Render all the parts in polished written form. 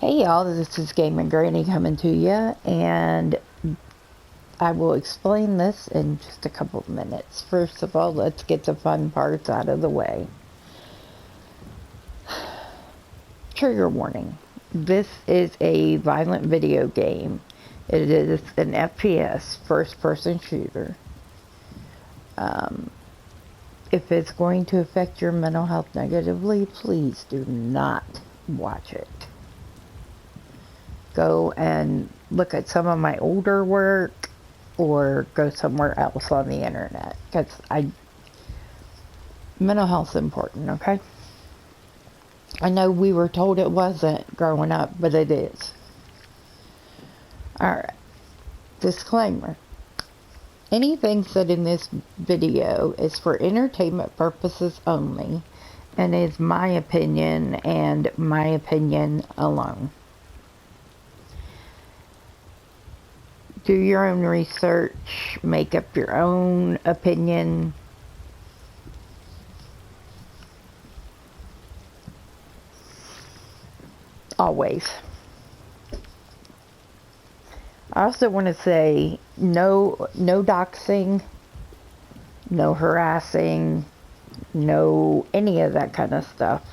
Hey y'all, this is Gaming Granny coming to you, and I will explain this in just a couple of minutes. First of all, let's get the fun parts out of the way. Trigger warning. This is a violent video game. It is an FPS, first-person shooter. If it's going to affect your mental health negatively, please do not watch it. Go and look at some of my older work or go somewhere else on the internet, because mental health's important, okay? I know we were told it wasn't growing up, but it is. Alright, disclaimer. Anything said in this video is for entertainment purposes only and is my opinion and my opinion alone. Do your own research, make up your own opinion. Always. I also want to say no doxing, no harassing, no any of that kind of stuff.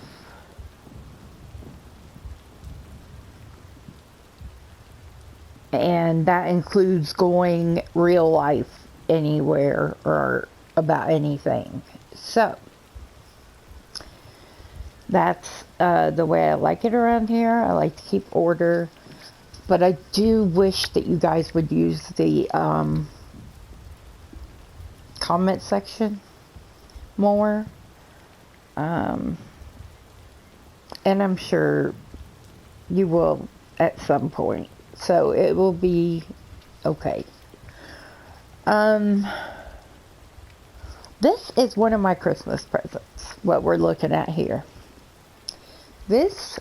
And that includes going real life anywhere or about anything. So, that's the way I like it around here. I like to keep order. But I do wish that you guys would use the comment section more. And I'm sure you will at some point. So it will be okay. This is one of my Christmas presents, what we're looking at here. This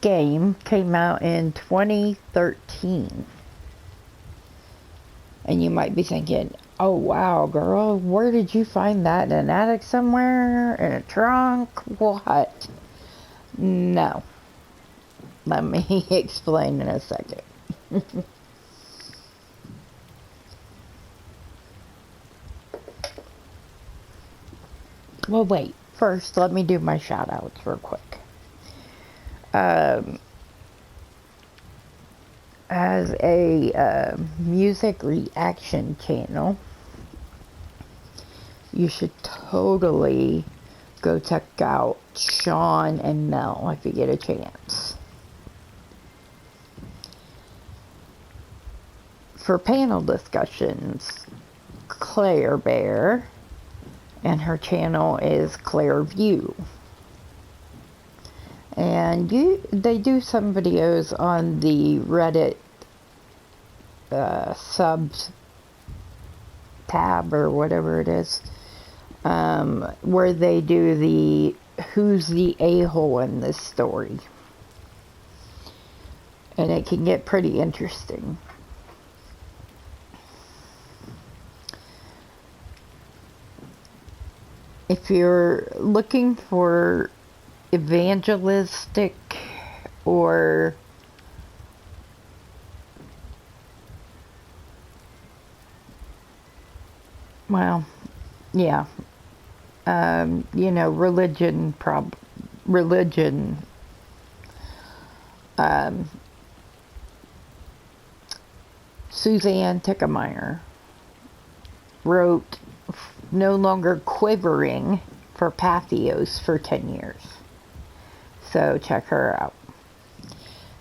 game came out in 2013. And you might be thinking, oh wow, girl, where did you find that? In an attic somewhere? In a trunk? What? No. Let me explain in a second. Well, wait. First, let me do my shoutouts real quick. As a music reaction channel, you should totally go check out Sean and Mel if you get a chance. For panel discussions, Claire Bear, and her channel is Claire View. And they do some videos on the Reddit subs tab or whatever it is, where they do the who's the a-hole in this story. And it can get pretty interesting. If you're looking for evangelistic or well, yeah, you know, religion, Suzanne Tickemeyer wrote No Longer Quivering for Pathos for 10 years. So check her out.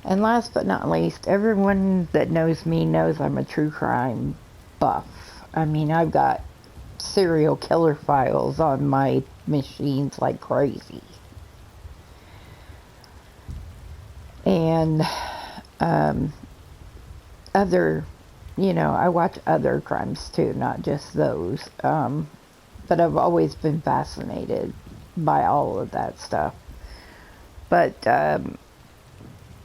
And last but not least, everyone that knows me knows I'm a true crime buff. I mean, I've got serial killer files on my machines like crazy. And other, you know, I watch other crimes too, not just those. But I've always been fascinated by all of that stuff. But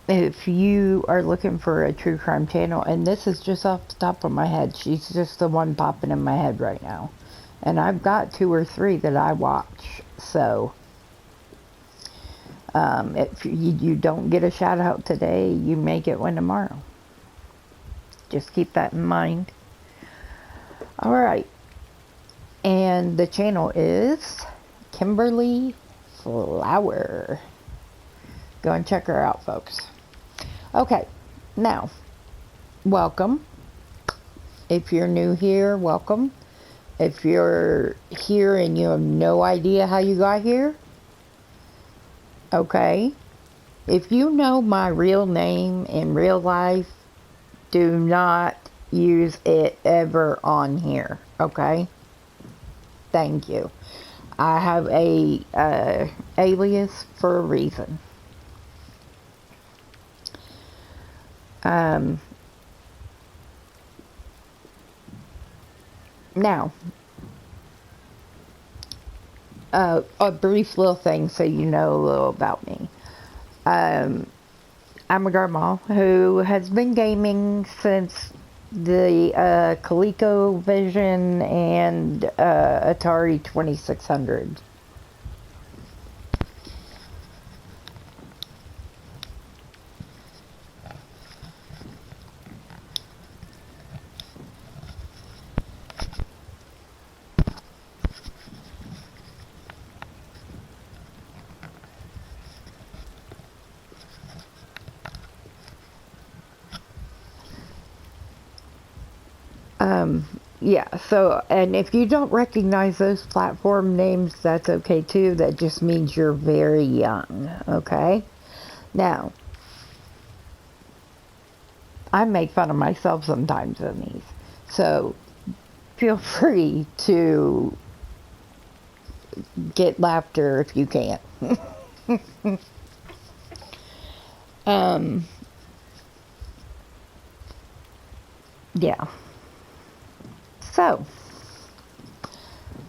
if you are looking for a true crime channel, and this is just off the top of my head, she's just the one popping in my head right now. And I've got 2 or 3 that I watch. So If you don't get a shout out today, you may get one tomorrow. Just keep that in mind. Alright. And the channel is Kimberly Flower. Go and check her out, folks. Okay, now, welcome. If you're new here, welcome. If you're here and you have no idea how you got here, okay. If you know my real name in real life, do not use it ever on here, okay? Thank you. I have a alias for a reason. Now, a brief little thing so you know a little about me. I'm a grandma who has been gaming since the ColecoVision and Atari 2600. Yeah, so, and if you don't recognize those platform names, that's okay too. That just means you're very young, okay? Now, I make fun of myself sometimes in these, so feel free to get laughter if you can. Yeah. So,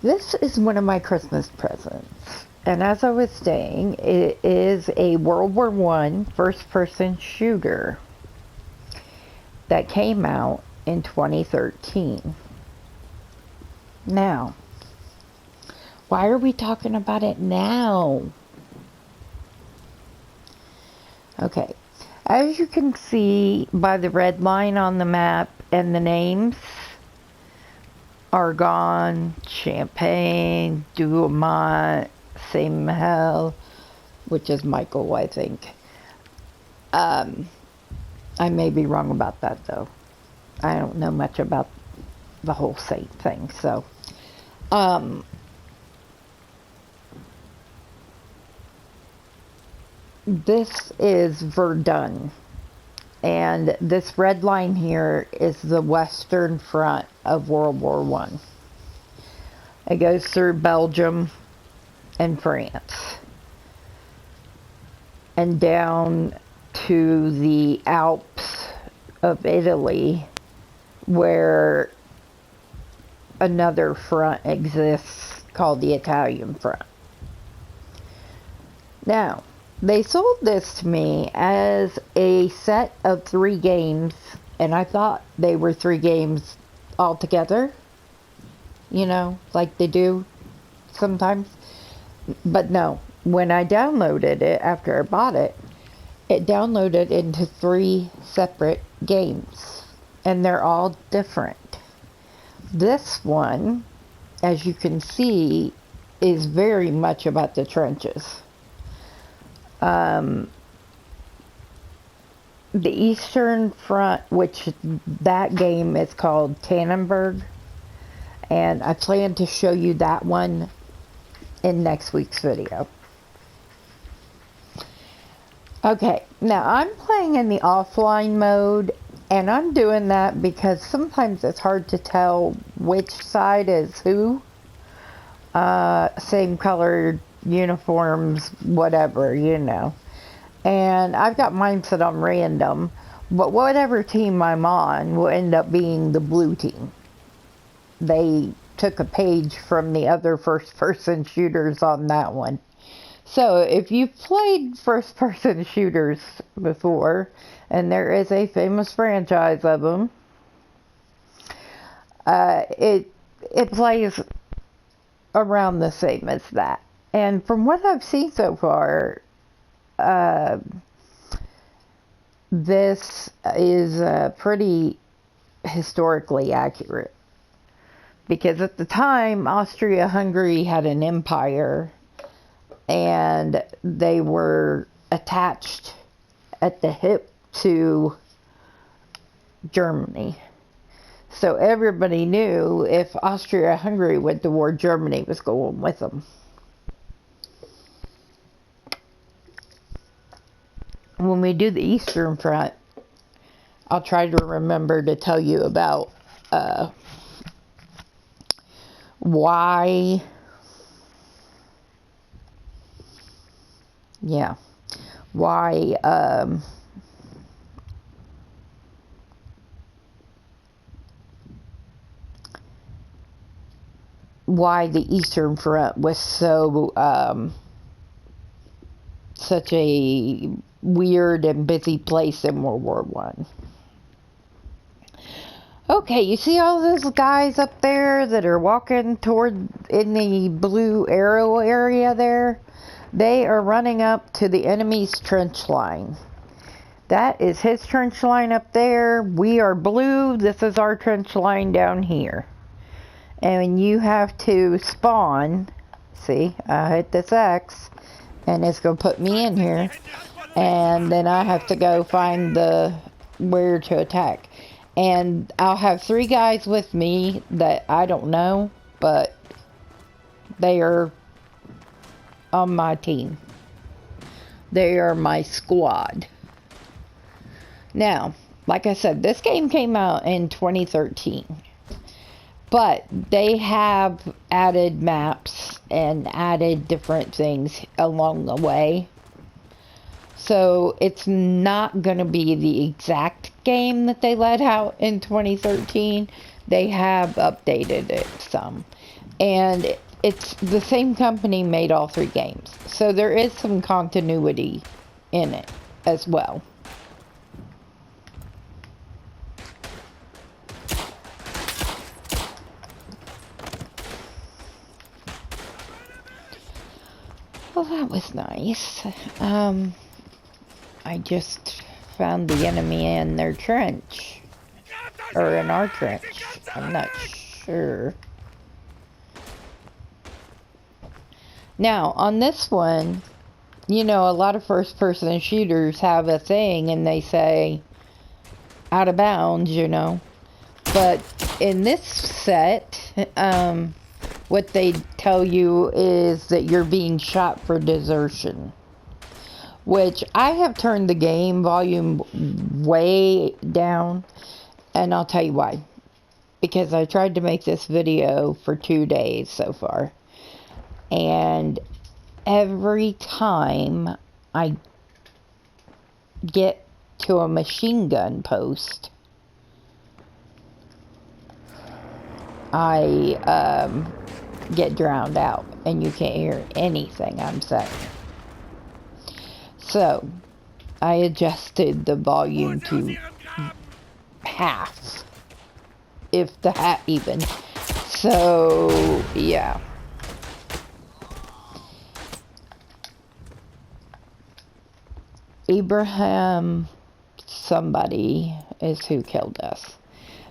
this is one of my Christmas presents. And as I was saying, it is a World War I first-person shooter that came out in 2013. Now, why are we talking about it now? Okay, as you can see by the red line on the map and the names, Argonne, Champagne, Douaumont, Saint Mihiel, which is Michael, I think. I may be wrong about that, though. I don't know much about the whole saint thing, so. This is Verdun. And this red line here is the western front of World War I. It goes through Belgium and France. And down to the Alps of Italy, where another front exists called the Italian front. Now, they sold this to me as a set of 3 games, and I thought they were 3 games all together, you know, like they do sometimes. But no, when I downloaded it after I bought it, it downloaded into 3 separate games, and they're all different. This one, as you can see, is very much about the trenches. The Eastern Front, which that game is called Tannenberg, and I plan to show you that one in next week's video. Okay, now I'm playing in the offline mode, and I'm doing that because sometimes it's hard to tell which side is who. Same colored uniforms, whatever, you know. And I've got mine set on random, but whatever team I'm on will end up being the blue team. They took a page from the other first-person shooters on that one. So if you've played first-person shooters before, and there is a famous franchise of them, it plays around the same as that. And from what I've seen so far, this is pretty historically accurate. Because at the time, Austria-Hungary had an empire, and they were attached at the hip to Germany. So everybody knew if Austria-Hungary went to war, Germany was going with them. When we do the Eastern Front, I'll try to remember to tell you about why the Eastern Front was so such a weird and busy place in World War One. Okay, you see all those guys up there that are walking toward in the blue arrow area there? They are running up to the enemy's trench line. That is his trench line up there. We are blue. This is our trench line down here. And you have to spawn. See, I hit this X, and it's going to put me in here. And then I have to go find where to attack. And I'll have 3 guys with me that I don't know, but they are on my team. They are my squad. Now, like I said, this game came out in 2013. But they have added maps and added different things along the way. So it's not going to be the exact game that they let out in 2013. They have updated it some. And it's the same company made all 3 games. So there is some continuity in it as well. Well, that was nice. I just found the enemy in their trench. Or in our trench. I'm not sure. Now, on this one, you know, a lot of first-person shooters have a thing and they say out of bounds, you know. But in this set, what they tell you is that you're being shot for desertion. Which I have turned the game volume way down. And I'll tell you why. Because I tried to make this video for 2 days so far. And every time I get to a machine gun post, I get drowned out. And you can't hear anything I'm saying. So, I adjusted the volume to half, if that even. So, yeah. Abraham somebody is who killed us.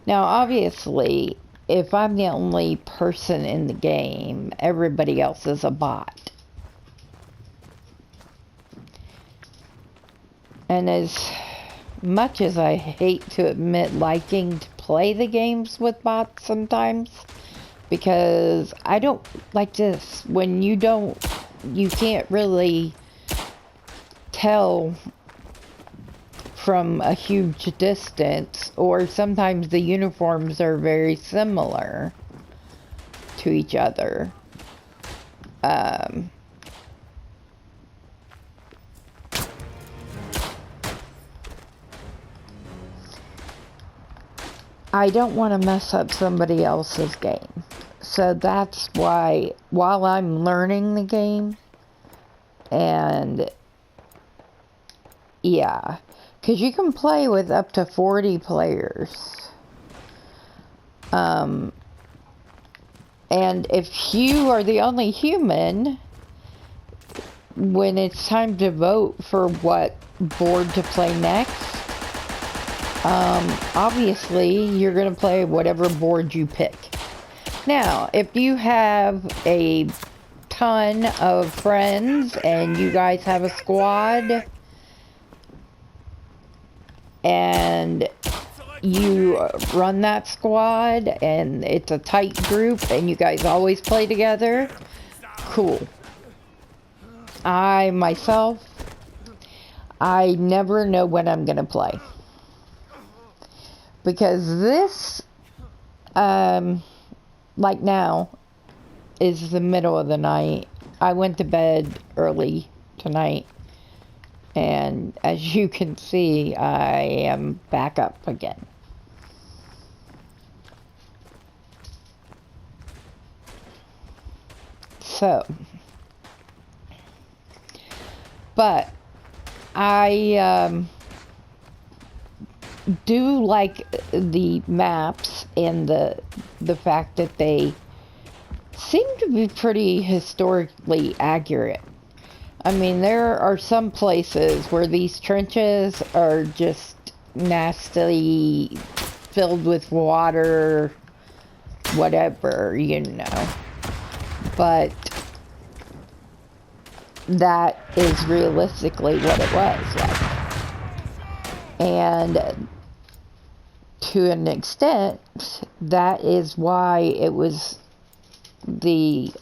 Now, obviously, if I'm the only person in the game, everybody else is a bot. And as much as I hate to admit liking to play the games with bots sometimes, because I don't like this, when you can't really tell from a huge distance, or sometimes the uniforms are very similar to each other. I don't want to mess up somebody else's game. So that's why, while I'm learning the game, and yeah, because you can play with up to 40 players. And if you are the only human, when it's time to vote for what board to play next, obviously you're going to play whatever board you pick. Now, if you have a ton of friends and you guys have a squad and you run that squad and it's a tight group and you guys always play together, cool. I myself, I never know when I'm gonna play, because this like now is the middle of the night. I went to bed early tonight, and as you can see, I am back up again. So, but I do like the maps and the fact that they seem to be pretty historically accurate. I mean, there are some places where these trenches are just nasty, filled with water, whatever, you know. But that is realistically what it was like. And to an extent, that is why it was the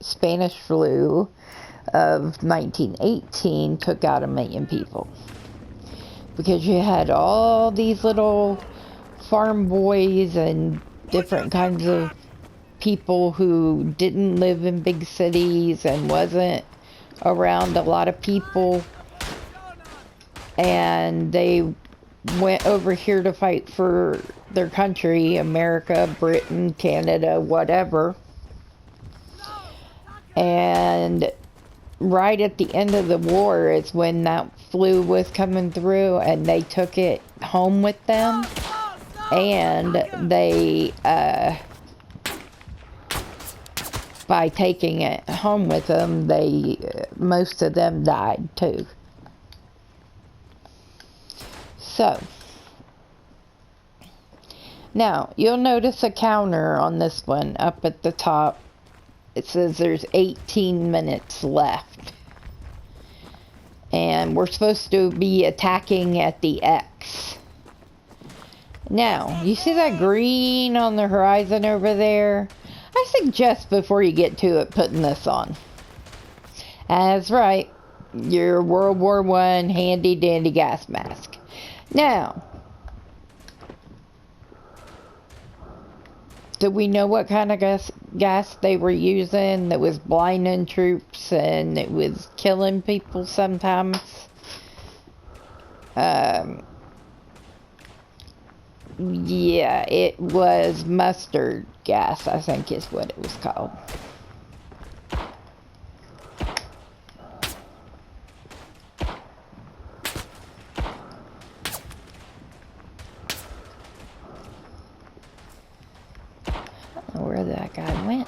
Spanish flu of 1918 took out 1 million people. Because you had all these little farm boys and different kinds of people who didn't live in big cities and wasn't around a lot of people, and they went over here to fight for their country, America, Britain, Canada, whatever. And right at the end of the war is when that flu was coming through, and they took it home with them, and they by taking it home with them, most of them died too. So, now you'll notice a counter on this one up at the top. It says there's 18 minutes left. And we're supposed to be attacking at the X. Now, you see that green on the horizon over there? I suggest before you get to it, putting this on. That's right, your World War I handy dandy gas mask. Now, do we know what kind of gas they were using that was blinding troops and it was killing people sometimes? Yeah, it was mustard gas, I think is what it was called. I don't know where that guy went.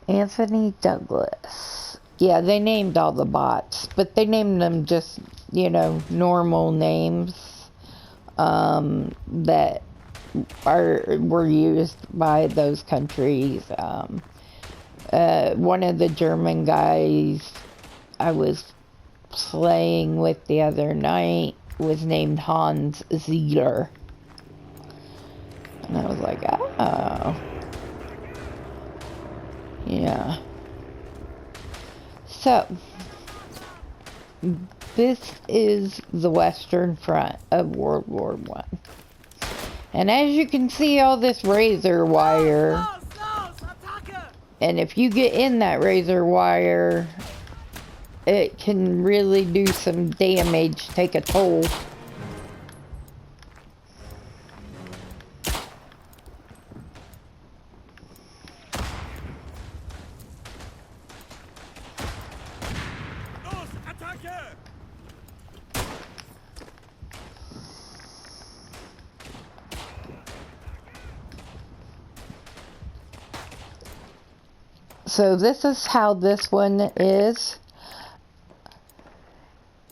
Anthony Douglas. Yeah, they named all the bots, but they named them just, you know, normal names that were used by those countries. One of the German guys I was playing with the other night was named Hans Ziegler. And I was like, oh. Yeah. So, this is the Western Front of World War I. And as you can see, all this razor wire, and if you get in that razor wire, it can really do some damage, take a toll. So this is how this one is.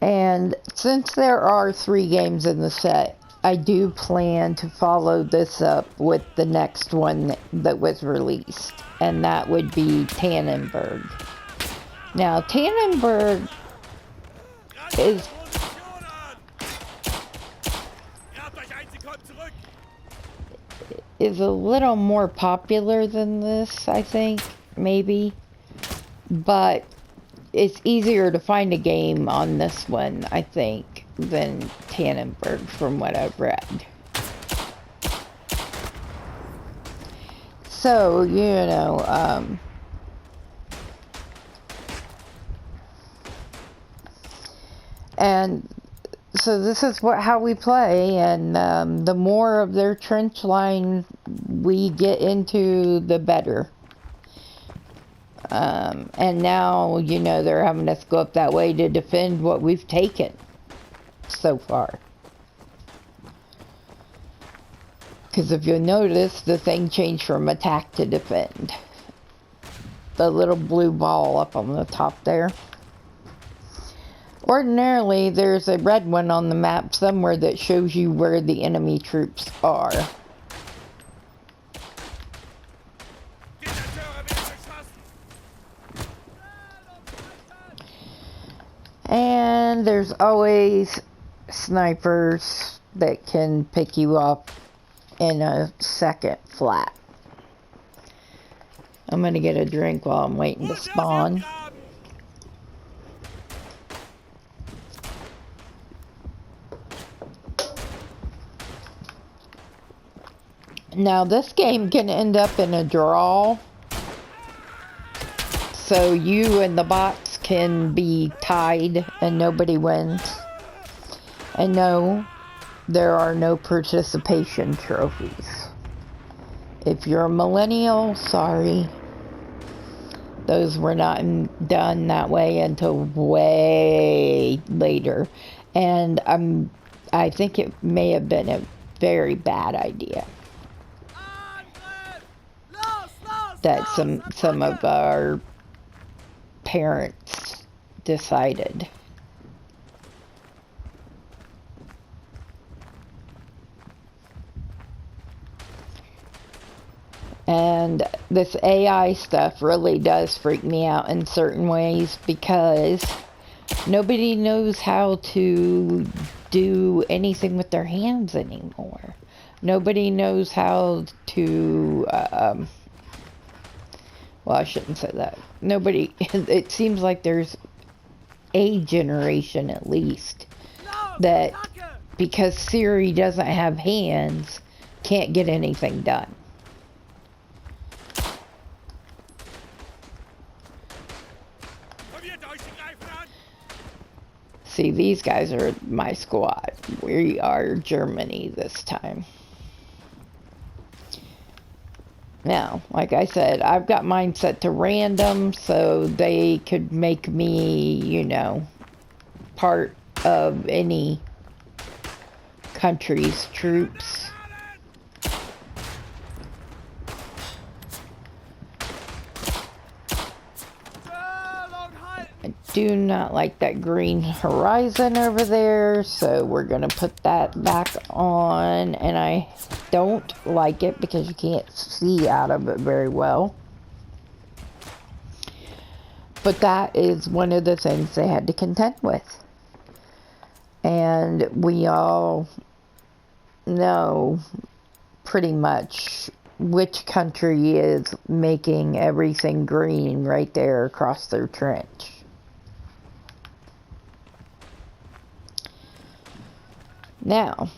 And since there are 3 games in the set, I do plan to follow this up with the next one that was released. And that would be Tannenberg. Now, Tannenberg is a little more popular than this, I think, maybe. But it's easier to find a game on this one, I think, than Tannenberg, from what I've read. So, you know, and so this is how we play, and the more of their trench line we get into, the better. And now, you know, they're having us go up that way to defend what we've taken so far. Because if you'll notice, the thing changed from attack to defend. The little blue ball up on the top there. Ordinarily, there's a red one on the map somewhere that shows you where the enemy troops are. And there's always snipers that can pick you up in a second flat. I'm gonna get a drink while I'm waiting to spawn. Now this game can end up in a draw. So you and the bots can be tied and nobody wins. And no, there are no participation trophies. If you're a millennial, sorry. Those were not done that way until way later. And I think it may have been a very bad idea. That some of our parents decided. And this AI stuff really does freak me out in certain ways, because nobody knows how to do anything with their hands anymore. Nobody knows how to well, I shouldn't say that. Nobody, it seems like there's a generation at least that, because Siri doesn't have hands, can't get anything done. See, these guys are my squad. We are Germany this time. Now, like I said, I've got mine set to random, so they could make me, you know, part of any country's troops. I do not like that green horizon over there, so we're going to put that back on, and I don't like it because you can't see out of it very well. But that is one of the things they had to contend with. And we all know pretty much which country is making everything green right there across their trench. Now,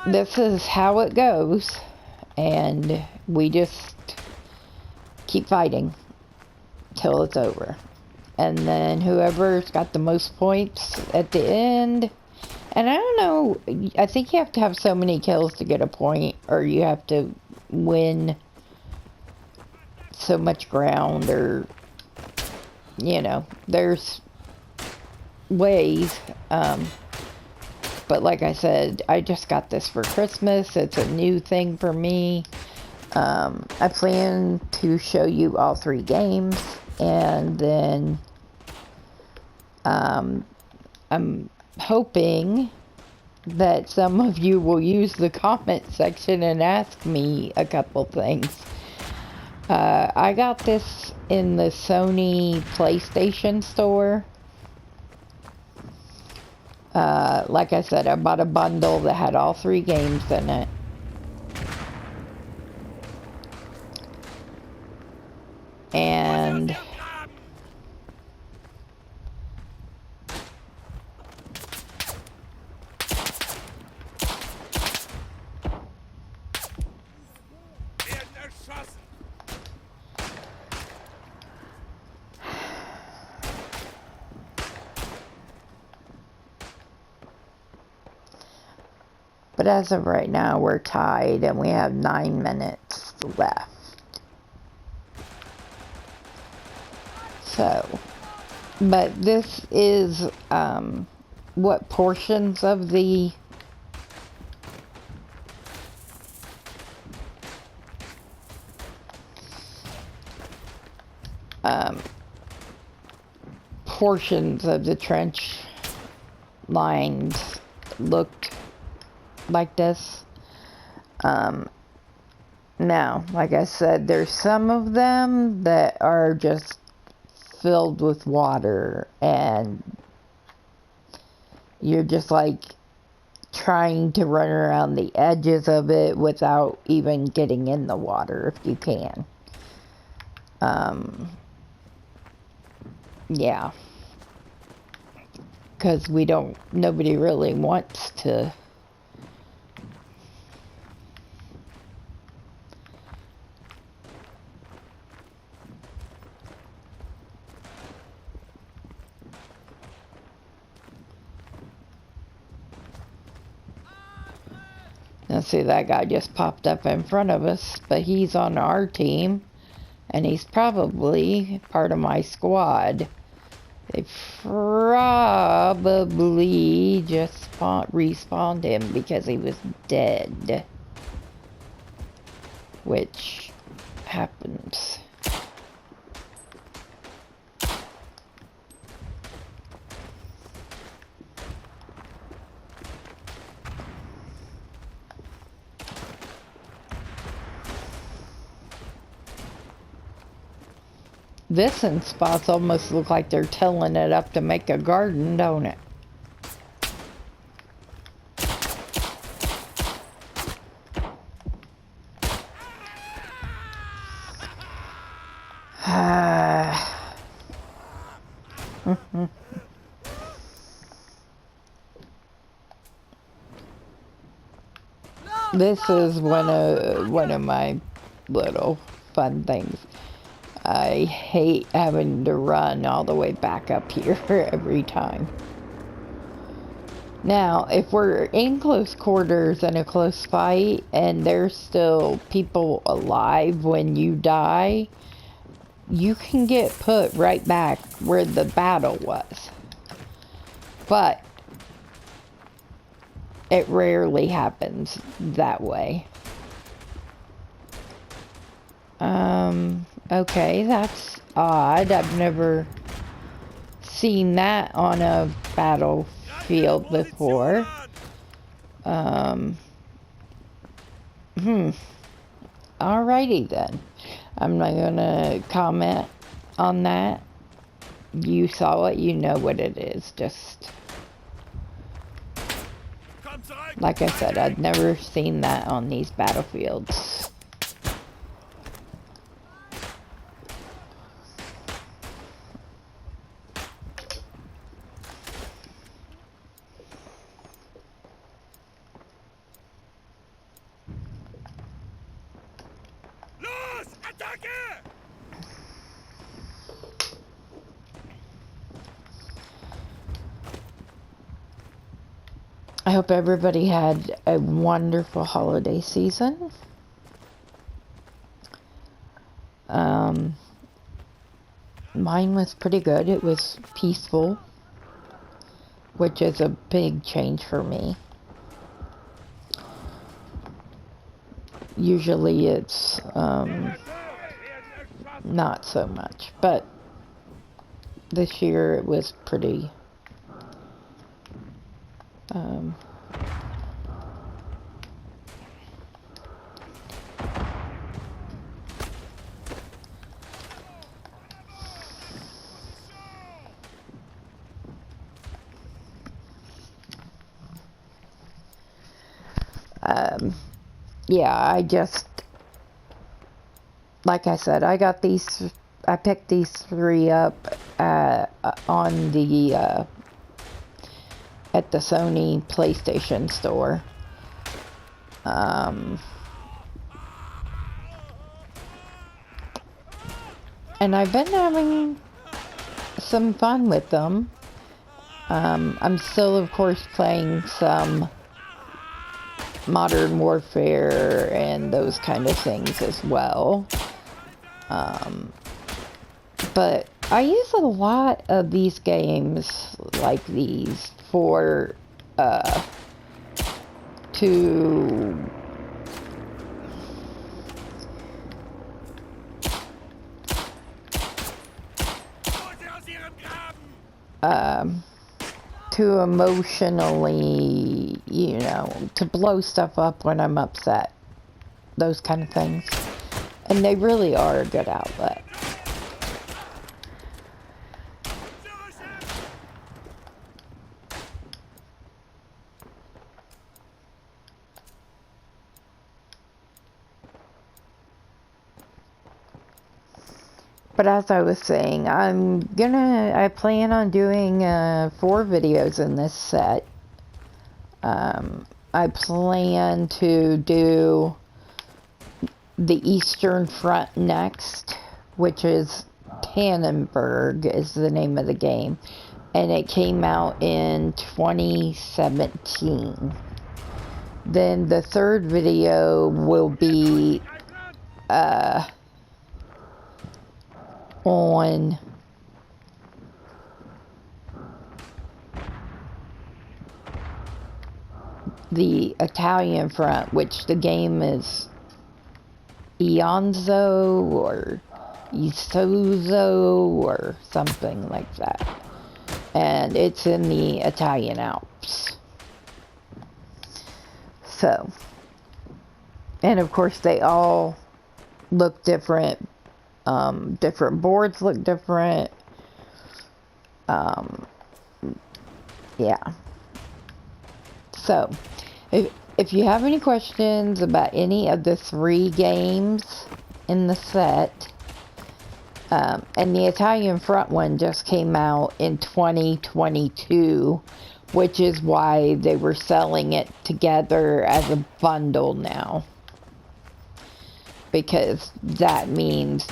this is how it goes, and we just keep fighting till it's over. And then whoever's got the most points at the end. And I don't know, I think you have to have so many kills to get a point, or you have to win so much ground, or, you know, there's ways. But like I said, I just got this for Christmas. It's a new thing for me. I plan to show you all 3 games, and then I'm hoping that some of you will use the comment section and ask me a couple things. I got this in the Sony PlayStation store. Like I said, I bought a bundle that had all 3 games in it. And but as of right now, we're tied and we have 9 minutes left. So, but this is what portions of the trench lines looked like this. Now, like I said, there's some of them that are just filled with water, and you're just like trying to run around the edges of it without even getting in the water if you can. Yeah. Because nobody really wants to. Now see, that guy just popped up in front of us, but he's on our team, and he's probably part of my squad. They probably just respawned him because he was dead. Which happens. This in spots almost look like they're tilling it up to make a garden, don't it? This is one of my little fun things. I hate having to run all the way back up here every time. Now, if we're in close quarters in a close fight and there's still people alive when you die, you can get put right back where the battle was. But it rarely happens that way. Okay, that's odd. I've never seen that on a battlefield before. Alrighty then. I'm not gonna comment on that. You saw it, you know what it is. Just like I said, I'd never seen that on these battlefields. I hope everybody had a wonderful holiday season. Mine was pretty good. It was peaceful, which is a big change for me. Usually it's not so much, but this year it was pretty yeah, I just, like I said, I picked these 3 up on the at the Sony PlayStation store. And I've been having some fun with them. I'm still, of course, playing some Modern Warfare and those kind of things as well. But I use a lot of these games like these for to emotionally, you know, to blow stuff up when I'm upset. Those kind of things. And they really are a good outlet. But as I was saying, I plan on doing 4 videos in this set. I plan to do the Eastern Front next, which is Tannenberg is the name of the game. And it came out in 2017. Then the 3rd video will be on the Italian front, which the game is Ionzo or Isozo or something like that. And it's in the Italian Alps. So, and of course they all look different. Different boards look different. Yeah. So, if you have any questions about any of the 3 games in the set, and the Italian Front one just came out in 2022, which is why they were selling it together as a bundle now. Because that means,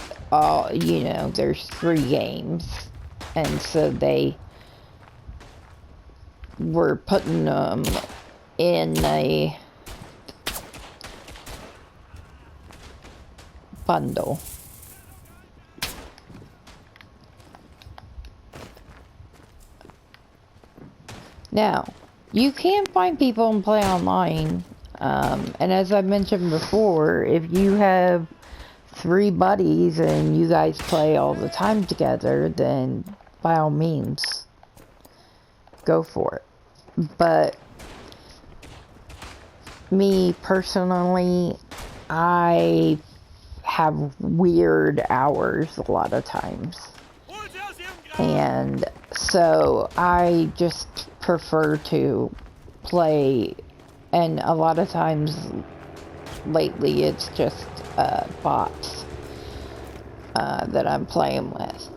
you know, there's 3 games. And so they were putting them in a bundle. Now, you can find people and play online. And as I mentioned before, if you have 3 buddies and you guys play all the time together, then by all means, go for it. But me personally, I have weird hours a lot of times. And so I just prefer to play, and a lot of times lately it's just bots that I'm playing with,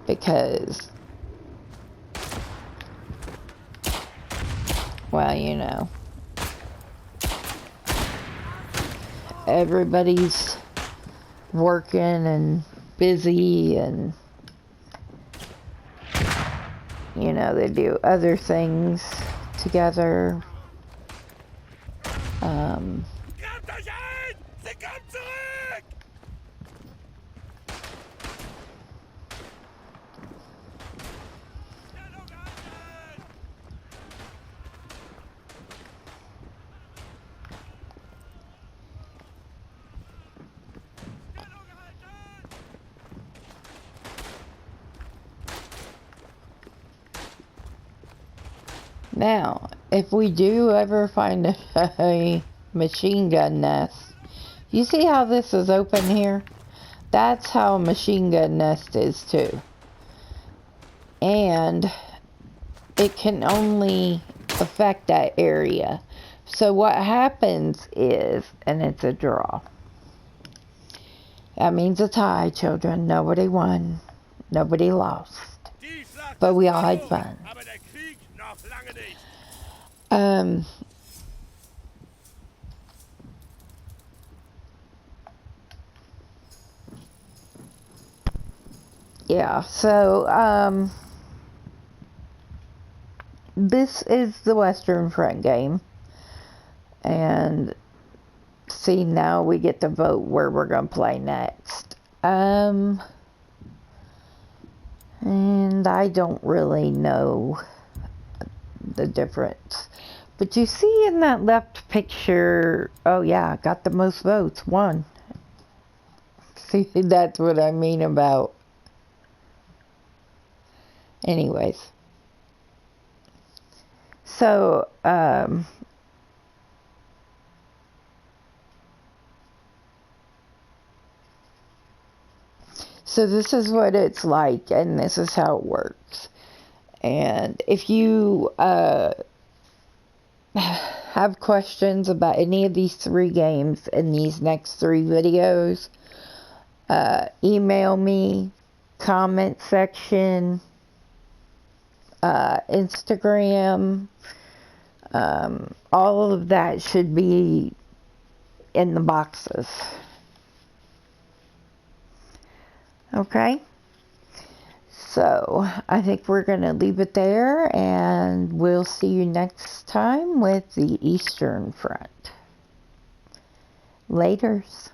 because, well, you know, everybody's working and busy, and you know, they do other things together, Greift euch ein! Sie kommt zurück! Stellung halten! Stellung halten! Now, if we do ever find a machine gun nest, you see how this is open here? That's how a machine gun nest is too. And it can only affect that area. So what happens is, and it's a draw. That means a tie, children. Nobody won. Nobody lost. But we all had fun. Yeah, so, this is the Western Front game. And see, now we get to vote where we're going to play next. And I don't really know the difference. But you see in that left picture, oh yeah, got the most votes, won. See, that's what I mean about. Anyways. So, so this is what it's like, and this is how it works. And if you have questions about any of these 3 games in these next 3 videos, email me, comment section, Instagram, all of that should be in the boxes. Okay? So, I think we're going to leave it there, and we'll see you next time with the Eastern Front. Laters.